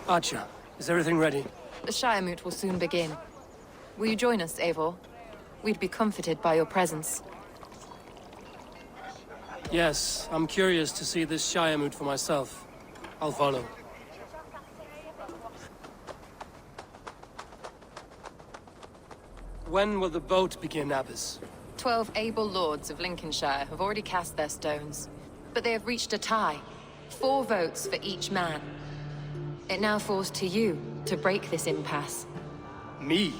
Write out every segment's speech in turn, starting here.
Archer, is everything ready? The Shire Moot will soon begin. Will you join us, Eivor? We'd be comforted by your presence. Yes, I'm curious to see this Shire Moot for myself. I'll follow. When will the vote begin, Abbess? 12 able lords of Lincolnshire have already cast their stones, but they have reached a tie. 4 votes for each man. It now falls to you to break this impasse. Me?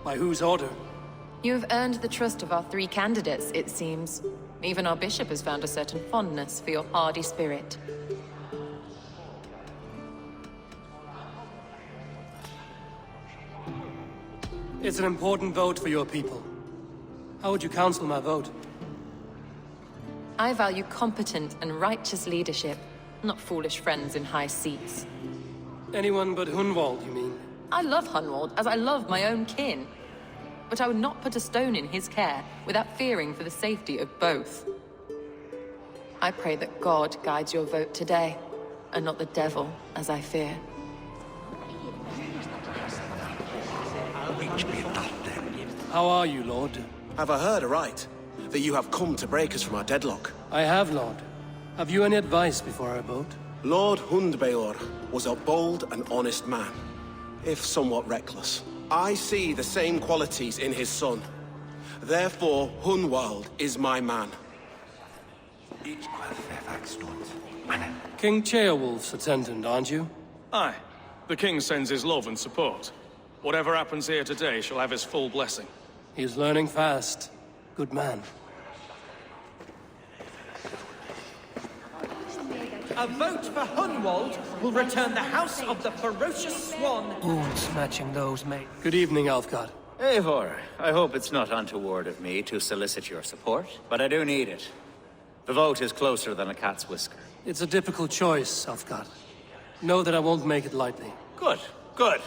By whose order? You have earned the trust of our 3 candidates, it seems. Even our bishop has found a certain fondness for your hardy spirit. It's an important vote for your people. How would you counsel my vote? I value competent and righteous leadership, not foolish friends in high seats. Anyone but Hunwald, you mean? I love Hunwald as I love my own kin. But I would not put a stone in his care without fearing for the safety of both. I pray that God guides your vote today, and not the devil, as I fear. How are you, Lord? Have I heard aright? That you have come to break us from our deadlock? I have, Lord. Have you any advice before I vote? Lord Hundbeor was a bold and honest man, if somewhat reckless. I see the same qualities in his son. Therefore, Hunwald is my man. King Ceolwulf's attendant, aren't you? Aye. The king sends his love and support. Whatever happens here today shall have his full blessing. He's learning fast. Good man. A vote for Hunwald will return the House of the Ferocious Swan. Wounds matching those made. Good evening, Alfgard. Eivor, I hope it's not untoward of me to solicit your support, but I do need it. The vote is closer than a cat's whisker. It's a difficult choice, Alfgard. Know that I won't make it lightly. Good, good.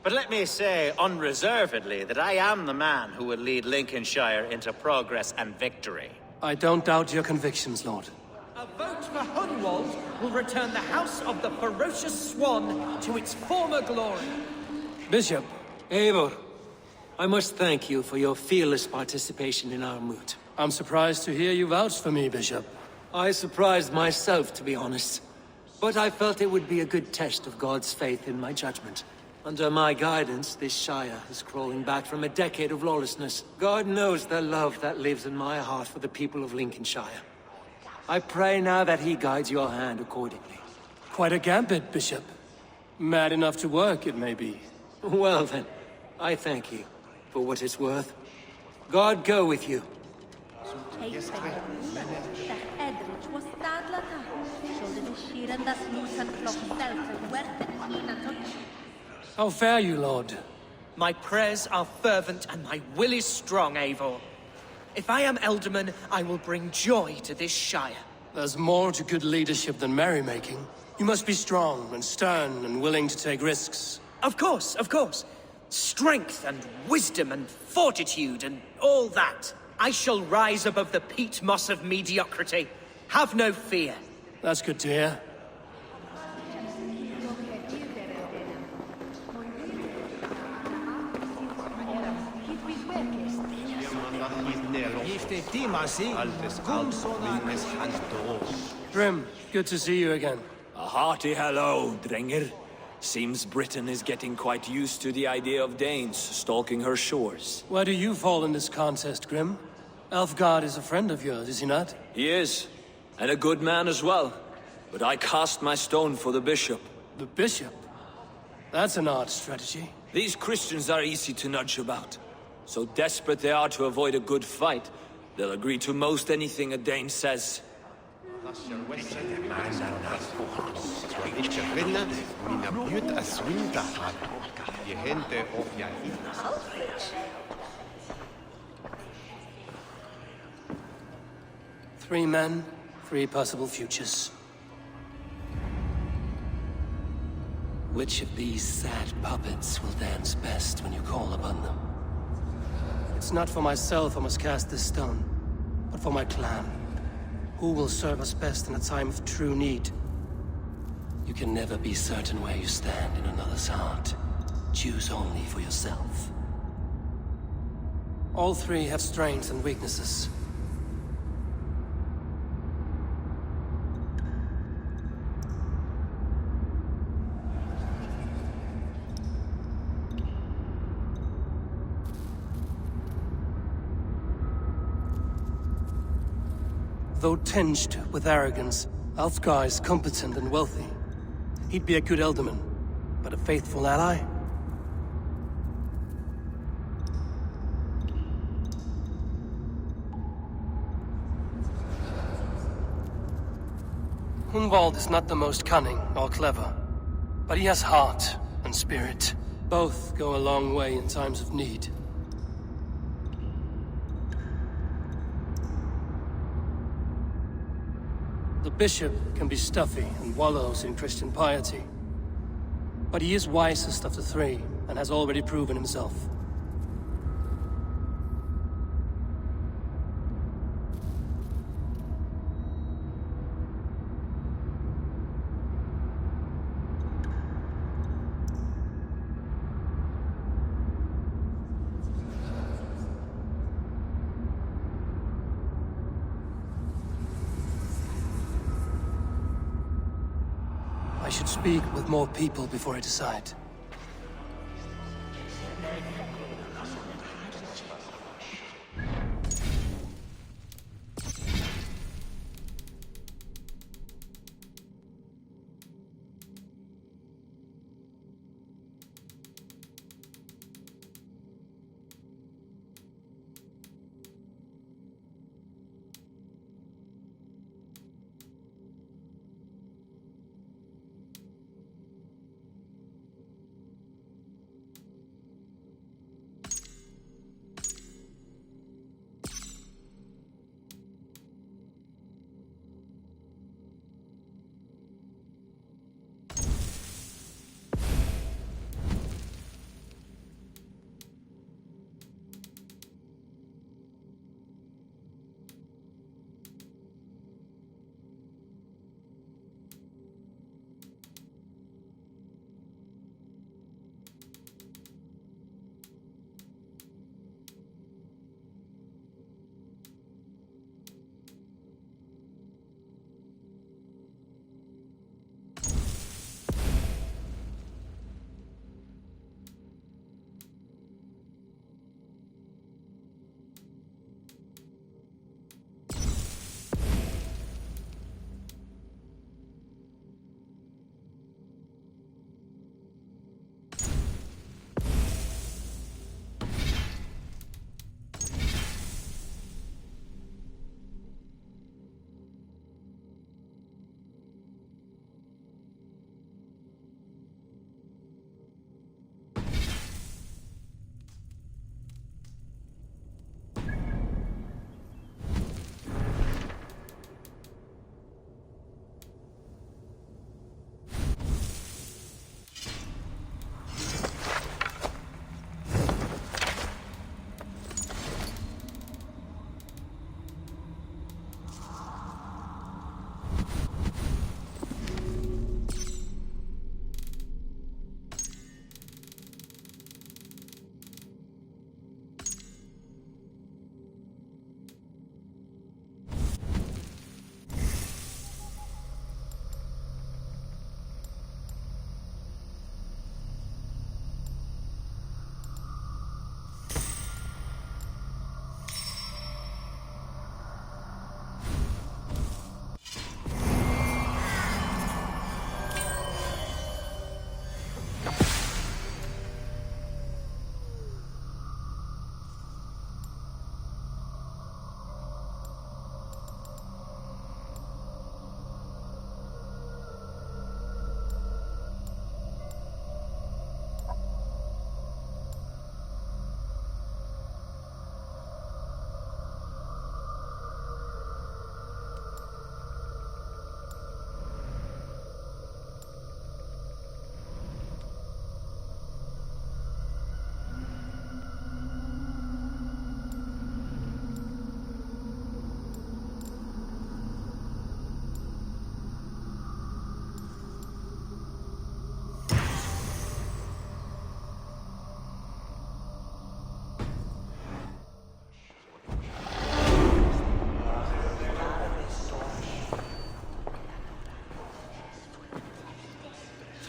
But let me say unreservedly that I am the man who will lead Lincolnshire into progress and victory. I don't doubt your convictions, Lord. A vote for Hunwald will return the House of the Ferocious Swan to its former glory. Bishop. Eivor, I must thank you for your fearless participation in our moot. I'm surprised to hear you vouch for me, Bishop. I surprised myself, to be honest. But I felt it would be a good test of God's faith in my judgment. Under my guidance, this Shire is crawling back from a decade of lawlessness. God knows the love that lives in my heart for the people of Lincolnshire. I pray now that he guides your hand accordingly. Quite a gambit, Bishop. Mad enough to work, it may be. Well then, I thank you, for what it's worth. God go with you. How fare you, Lord? My prayers are fervent and my will is strong, Eivor. If I am Elderman, I will bring joy to this Shire. There's more to good leadership than merrymaking. You must be strong and stern and willing to take risks. Of course, of course. Strength and wisdom and fortitude and all that. I shall rise above the peat moss of mediocrity. Have no fear. That's good to hear. Grim, good to see you again. A hearty hello, Drenger. Seems Britain is getting quite used to the idea of Danes stalking her shores. Where do you fall in this contest, Grim? Alfgard is a friend of yours, is he not? He is, and a good man as well. But I cast my stone for the bishop. The bishop? That's an odd strategy. These Christians are easy to nudge about. So desperate they are to avoid a good fight, they'll agree to most anything a Dane says. Three men, three possible futures. Which of these sad puppets will dance best when you call upon them? It's not for myself I must cast this stone, but for my clan. Who will serve us best in a time of true need? You can never be certain where you stand in another's heart. Choose only for yourself. All three have strengths and weaknesses. Though tinged with arrogance, Alfgar is competent and wealthy. He'd be a good Elderman, but a faithful ally? Hunwald is not the most cunning or clever, but he has heart and spirit. Both go a long way in times of need. The bishop can be stuffy and wallows in Christian piety. But he is wisest of the three, and has already proven himself. I should speak with more people before I decide.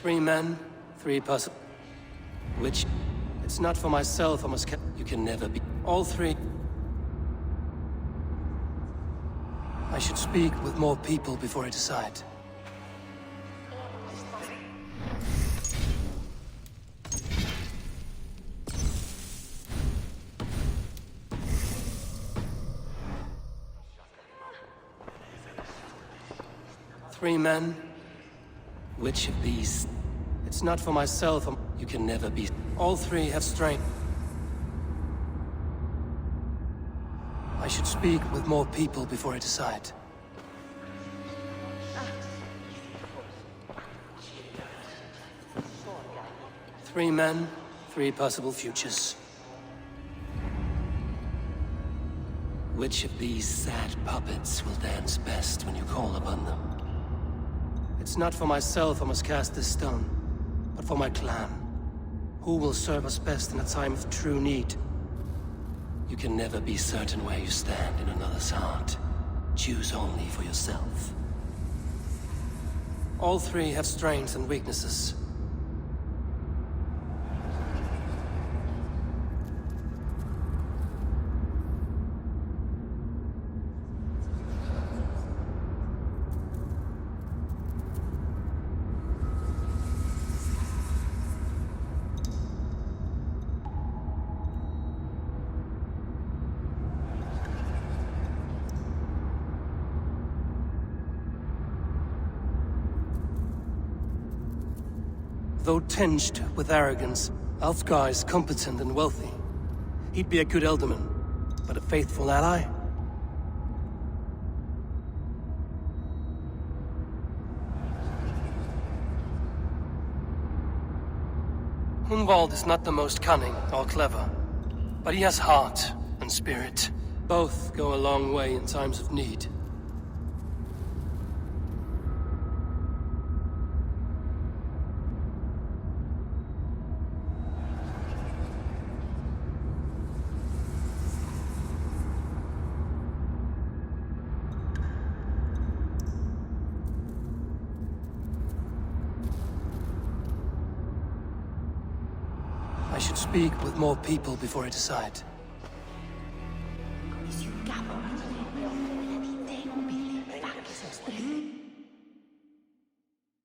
3 men, 3 puzzles. Which? It's not for myself I must You can never be. All 3. I should speak with more people before I decide. Three men. Which of these? It's not for myself. You can never be. All 3 have strength. I should speak with more people before I decide. Three men, 3 possible futures. Which of these sad puppets will dance best when you call upon them? It's not for myself I must cast this stone, but for my clan. Who will serve us best in a time of true need? You can never be certain where you stand in another's heart. Choose only for yourself. All 3 have strengths and weaknesses. Though tinged with arrogance, Alfgar is competent and wealthy. He'd be a good Elderman, but a faithful ally? Hunwald is not the most cunning or clever, but he has heart and spirit. Both go a long way in times of need. I should speak with more people before I decide.